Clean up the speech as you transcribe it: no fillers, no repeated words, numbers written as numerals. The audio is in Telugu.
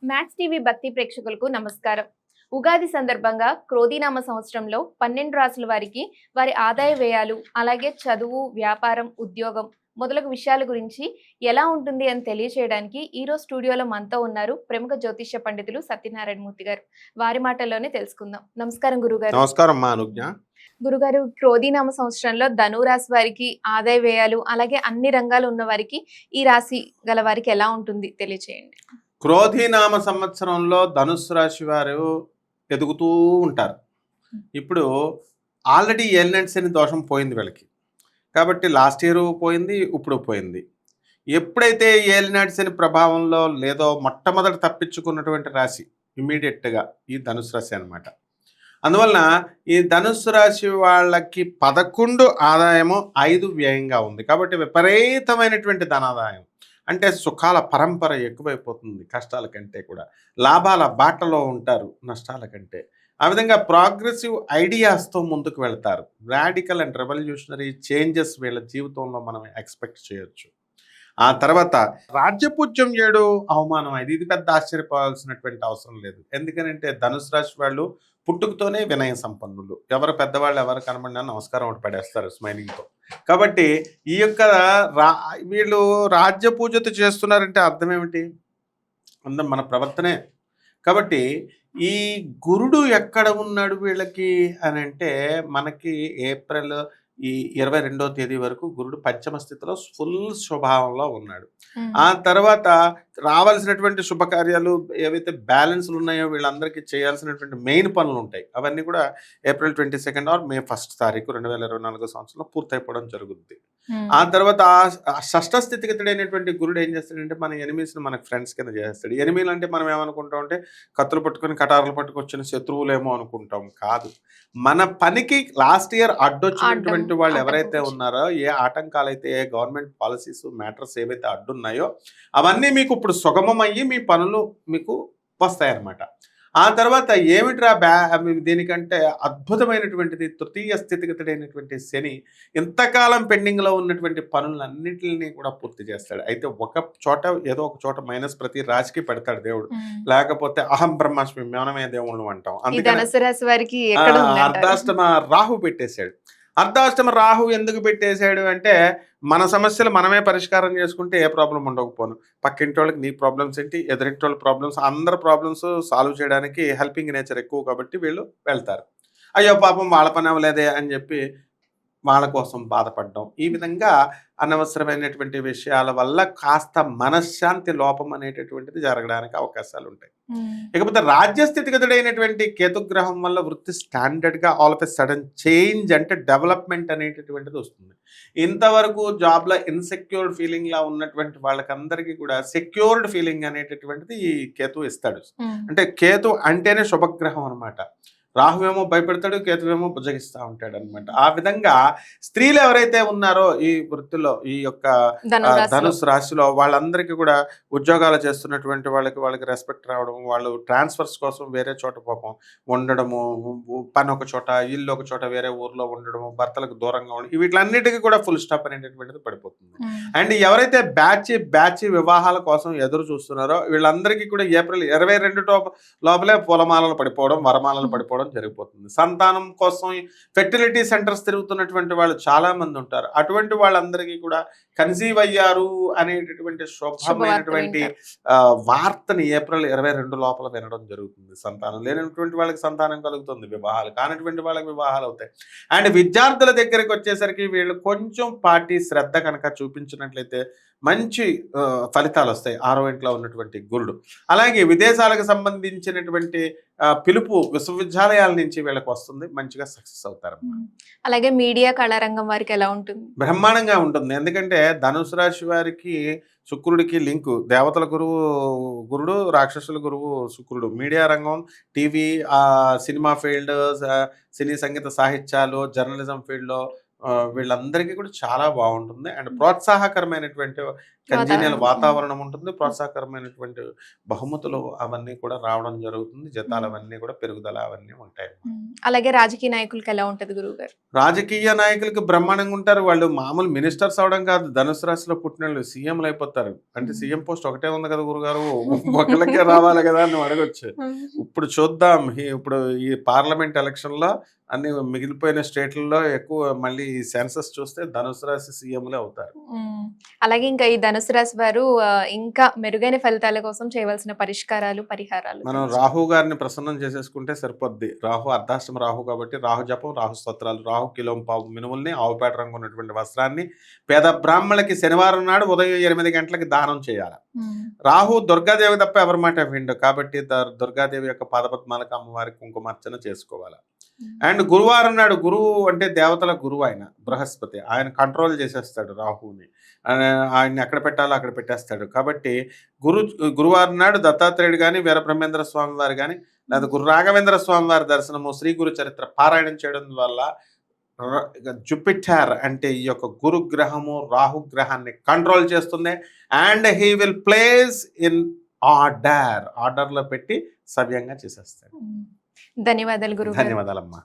మ్యాక్స్ టీవీ భక్తి ప్రేక్షకులకు నమస్కారం. ఉగాది సందర్భంగా క్రోధీనామ సంవత్సరంలో 12 రాసుల వారికి వారి ఆదాయ వ్యయాలు, అలాగే చదువు, వ్యాపారం, ఉద్యోగం మొదలగు విషయాల గురించి ఎలా ఉంటుంది అని తెలియచేయడానికి ఈరోజు స్టూడియోలో మనతో ఉన్నారు ప్రముఖ జ్యోతిష్య పండితులు సత్యనారాయణ మూర్తి గారు. వారి మాటల్లోనే తెలుసుకుందాం. నమస్కారం గురుగారు. నమస్కారం మా అనుజ్ఞ. గురుగారు, క్రోధీనామ సంవత్సరంలో ధను రాశి వారికి ఆదాయ వ్యయాలు, అలాగే అన్ని రంగాలు ఉన్న వారికి ఈ రాశి గల వారికి ఎలా ఉంటుంది తెలియచేయండి. క్రోధీనామ సంవత్సరంలో ధనుస్సు రాశి వారు ఎదుగుతూ ఉంటారు. ఇప్పుడు ఆల్రెడీ ఏలినాటి శని దోషం పోయింది వీళ్ళకి, కాబట్టి లాస్ట్ ఇయర్ పోయింది, ఇప్పుడు పోయింది. ఎప్పుడైతే ఏలినాటి శని ప్రభావంలో లేదో మొట్టమొదట తప్పించుకున్నటువంటి రాశి ఇమ్మీడియట్గా ఈ ధనుసు రాశి అనమాట. అందువలన ఈ ధనుస్సు రాశి వాళ్ళకి 11 ఆదాయము, 5 వ్యయంగా ఉంది. కాబట్టి విపరీతమైనటువంటి ధనాదాయం, అంటే సుఖాల పరంపర ఎక్కువైపోతుంది. కష్టాల కంటే కూడా లాభాల బాటలో ఉంటారు నష్టాల కంటే. ఆ విధంగా ప్రోగ్రెసివ్ ఐడియాస్తో ముందుకు వెళ్తారు. రాడికల్ అండ్ రెవల్యూషనరీ చేంజెస్ వీళ్ళ జీవితంలో మనం ఎక్స్పెక్ట్ చేయొచ్చు. ఆ తర్వాత రాజ్యపూజ్యం 7 అవమానం 5. ఇది పెద్ద ఆశ్చర్యపోవాల్సినటువంటి అవసరం లేదు. ఎందుకనంటే ధనుసు రాశి వాళ్ళు పుట్టుకతోనే వినయ సంపన్నులు. ఎవరు పెద్దవాళ్ళు ఎవరు కనబడినా నమస్కారం ఒకటి పడేస్తారు స్మైలింగ్తో. కాబట్టి ఈ యొక్క వీళ్ళు రాజ్య పూజతో చేస్తున్నారంటే అర్థం ఏమిటి? అందం మన ప్రవర్తనే. కాబట్టి ఈ గురుడు ఎక్కడ ఉన్నాడు వీళ్ళకి అని అంటే, మనకి ఏప్రిల్ ఈ 22వ తేదీ వరకు గురుడు పంచమ స్థితిలో ఫుల్ స్వభావంలో ఉన్నాడు. ఆ తర్వాత రావాల్సినటువంటి శుభకార్యాలు ఏవైతే బ్యాలెన్స్లు ఉన్నాయో వీళ్ళందరికీ చేయాల్సినటువంటి మెయిన్ పనులు ఉంటాయి. అవన్నీ కూడా ఏప్రిల్ 22 ఆర్ మే 1 తారీఖు 2024 సంవత్సరంలో పూర్తయిపోవడం జరుగుతుంది. ఆ తర్వాత ఆ షష్ఠ స్థితిగతుడైనటువంటి గురుడు ఏం చేస్తాడంటే, మన ఎనిమీస్ని మనకు ఫ్రెండ్స్ కింద చేస్తాడు. ఎనిమీలు అంటే మనం ఏమనుకుంటాం అంటే కత్తులు పట్టుకొని కటారులు పట్టుకొచ్చిన శత్రువులేమో అనుకుంటాం. కాదు, మన పనికి లాస్ట్ ఇయర్ అడ్డొచ్చినటువంటి వాళ్ళు ఎవరైతే ఉన్నారో, ఏ ఆటంకాలు అయితే, ఏ గవర్నమెంట్ పాలసీస్ మ్యాటర్స్ ఏవైతే అడ్డున్నాయో అవన్నీ మీకు ఇప్పుడు సుగమం అయ్యి మీ పనులు మీకు వస్తాయన్నమాట. ఆ తర్వాత ఏమిట్రా దీనికంటే అద్భుతమైనటువంటిది తృతీయ స్థితిగతుడైనటువంటి శని ఇంతకాలం పెండింగ్లో ఉన్నటువంటి పనులన్నింటినీ కూడా పూర్తి చేస్తాడు. అయితే ఒక చోట ఏదో ఒక చోట మైనస్ ప్రతి రాశికి పెడతాడు దేవుడు. లేకపోతే అహం బ్రహ్మాస్మి మనమే దేవుళ్ళు అంటాం. అందుకని అర్ధాష్టమ రాహు పెట్టేశాడు. అర్ధాష్టమ రాహు ఎందుకు పెట్టేశాడు అంటే, మన సమస్యలు మనమే పరిష్కారం చేసుకుంటే ఏ ప్రాబ్లం ఉండకపోను. పక్కింటి వాళ్ళకి నీ ప్రాబ్లమ్స్ ఏంటి, ఎదురింటి వాళ్ళ ప్రాబ్లమ్స్, అందరి ప్రాబ్లమ్స్ సాల్వ్ చేయడానికి హెల్పింగ్ నేచర్ ఎక్కువ కాబట్టి వీళ్ళు వెళ్తారు. అయ్యో పాపం వాళ్ళ పని అవ్వలేదే అని చెప్పి వాళ్ళ కోసం బాధపడడం. ఈ విధంగా అనవసరమైనటువంటి విషయాల వల్ల కాస్త మనశ్శాంతి లోపం అనేటటువంటిది జరగడానికి అవకాశాలు ఉంటాయి. ఇకపోతే రాజ్యస్థితిగతుడైనటువంటి కేతుగ్రహం వల్ల వృత్తి స్టాండర్డ్గా all of a sudden change, అంటే డెవలప్మెంట్ అనేటటువంటిది వస్తుంది. ఇంతవరకు జాబ్లో ఇన్సెక్యూర్డ్ ఫీలింగ్లా ఉన్నటువంటి వాళ్ళకందరికీ కూడా సెక్యూర్డ్ ఫీలింగ్ అనేటటువంటిది ఈ కేతు ఇస్తాడు. అంటే కేతు అంటేనే శుభగ్రహం అనమాట. రాహువేమో భయపెడతాడు, కేతువేమో బుజ్జగిస్తూ ఉంటాడు అనమాట. ఆ విధంగా స్త్రీలు ఎవరైతే ఉన్నారో ఈ వృత్తిలో, ఈ యొక్క ధనుసు రాశిలో, వాళ్ళందరికీ కూడా ఉద్యోగాలు చేస్తున్నటువంటి వాళ్ళకి రెస్పెక్ట్ రావడం, వాళ్ళు ట్రాన్స్ఫర్స్ కోసం వేరే చోట పాపం ఉండడము, పని ఒక చోట, ఇల్లు ఒక చోట, వేరే ఊర్లో ఉండడము, భర్తలకు దూరంగా ఉండడం, వీటిలన్నిటికీ కూడా ఫుల్ స్టాప్ అనేటటువంటిది పడిపోతుంది. అండ్ ఎవరైతే బ్యాచ్ వివాహాల కోసం ఎదురు చూస్తున్నారో వీళ్ళందరికీ కూడా ఏప్రిల్ 22 లోపలే పూలమాలలు పడిపోవడం, వరమాలలు పడిపోవడం జరిగిపోతుంది. సంతానం కోసం ఫెర్టిలిటీ సెంటర్స్ తిరుగుతున్నటువంటి వాళ్ళు చాలా మంది ఉంటారు. అటువంటి వాళ్ళందరికీ కూడా కన్సీవ్ అయ్యారు అనేటటువంటి శుభమైనటువంటి వార్తని ఏప్రిల్ 22 లోపల వినడం జరుగుతుంది. సంతానం లేనటువంటి వాళ్ళకి సంతానం కలుగుతుంది, వివాహాలు కానటువంటి వాళ్ళకి వివాహాలు అవుతాయి. అండ్ విద్యార్థుల దగ్గరికి వచ్చేసరికి వీళ్ళు కొంచెం శ్రద్ధ కనుక చూపించినట్లయితే మంచి ఫలితాలు వస్తాయి. 6వ ఇంట్లో ఉన్నటువంటి గురుడు. అలాగే విదేశాలకు సంబంధించినటువంటి పిలుపు విశ్వవిద్యాలయాల నుంచి వీళ్ళకి వస్తుంది, మంచిగా సక్సెస్ అవుతారు. అలాగే మీడియా కళారంగం వారికి ఎలా ఉంటుంది? బ్రహ్మాండంగా ఉంటుంది. ఎందుకంటే ధనుసు రాశి వారికి శుక్రుడికి లింకు, దేవతల గురుడు, రాక్షసుల గురువు శుక్రుడు. మీడియా రంగం, టీవీ, సినిమా ఫీల్డ్, సినీ సంగీత సాహిత్యాలు, జర్నలిజం ఫీల్డ్లో వీళ్ళందరికీ కూడా చాలా బాగుంటుంది. అండ్ ప్రోత్సాహకరమైనటువంటి కంజీనియల్ వాతావరణం ఉంటుంది, ప్రోత్సాహకరమైనటువంటి బహుమతులు అవన్నీ కూడా రావడం జరుగుతుంది, జీతాలు అవన్నీ కూడా పెరుగుదల అవన్నీ ఉంటాయి. అలాగే రాజకీయ నాయకులకి ఎలా ఉంటది గురువు గారు? రాజకీయ నాయకులకి బ్రహ్మాండంగా ఉంటారు. వాళ్ళు మామూలు మినిస్టర్స్ అవడం కాదు, ధనుసు రాశిలో పుట్టిన వాళ్ళు సీఎంలు అయిపోతారు. అంటే సీఎం పోస్ట్ ఒకటే ఉంది కదా గురుగారు, ఒకళ్ళకే రావాలి కదా అని అడగొచ్చు. ఇప్పుడు చూద్దాం, ఇప్పుడు ఈ పార్లమెంట్ ఎలక్షన్ లో అన్ని మిగిలిపోయిన స్టేట్లలో ఎక్కువ మళ్ళీ సెన్సస్ చూస్తే ధనుసు రాశి సీఎంలే అవుతారు. అలాగే ఇంకా ఈ ధనుసు రాశి వారు ఇంకా మెరుగైన ఫలితాల కోసం చేయవలసిన పరిష్కారాలు, పరిహారాలు మనం రాహు గారిని ప్రసన్నం చేసేసుకుంటే సరిపోద్ది. రాహు అర్ధాష్టమ రాహు కాబట్టి రాహు జపం, రాహు స్తోత్రాలు, రాహు కిలోం పావు మినుముల్ని, ఆవుపేట రంగు ఉన్నటువంటి వస్త్రాన్ని పేద బ్రాహ్మణులకి శనివారం నాడు ఉదయం 8 గంటలకి దానం చేయాలి. రాహు దుర్గాదేవి తప్ప ఎవరి మాట విండు కాబట్టి దుర్గాదేవి యొక్క పాదపద్మాలకు అమ్మవారికి కుంకుమార్చన చేసుకోవాలి. అండ్ గురువారం నాడు, గురువు అంటే దేవతల గురువు ఆయన బృహస్పతి, ఆయన కంట్రోల్ చేసేస్తాడు రాహుని, ఆయన్ని ఎక్కడ పెట్టాలో అక్కడ పెట్టేస్తాడు. కాబట్టి గురువారం నాడు దత్తాత్రేయుడు కానీ, వీరబ్రహ్మేంద్ర స్వామి వారు కానీ, లేదా గురు రాఘవేంద్ర స్వామి వారి దర్శనము, శ్రీ గురు చరిత్ర పారాయణం చేయడం వల్ల జూపిటర్ అంటే ఈ యొక్క గురు గ్రహము రాహు గ్రహాన్ని కంట్రోల్ చేస్తుంది. And he will place in ఆర్డర్లో పెట్టి సవ్యంగా చేసేస్తాడు. ధన్యవాదాలు గురువు. ధన్యవాదాలమ్మా.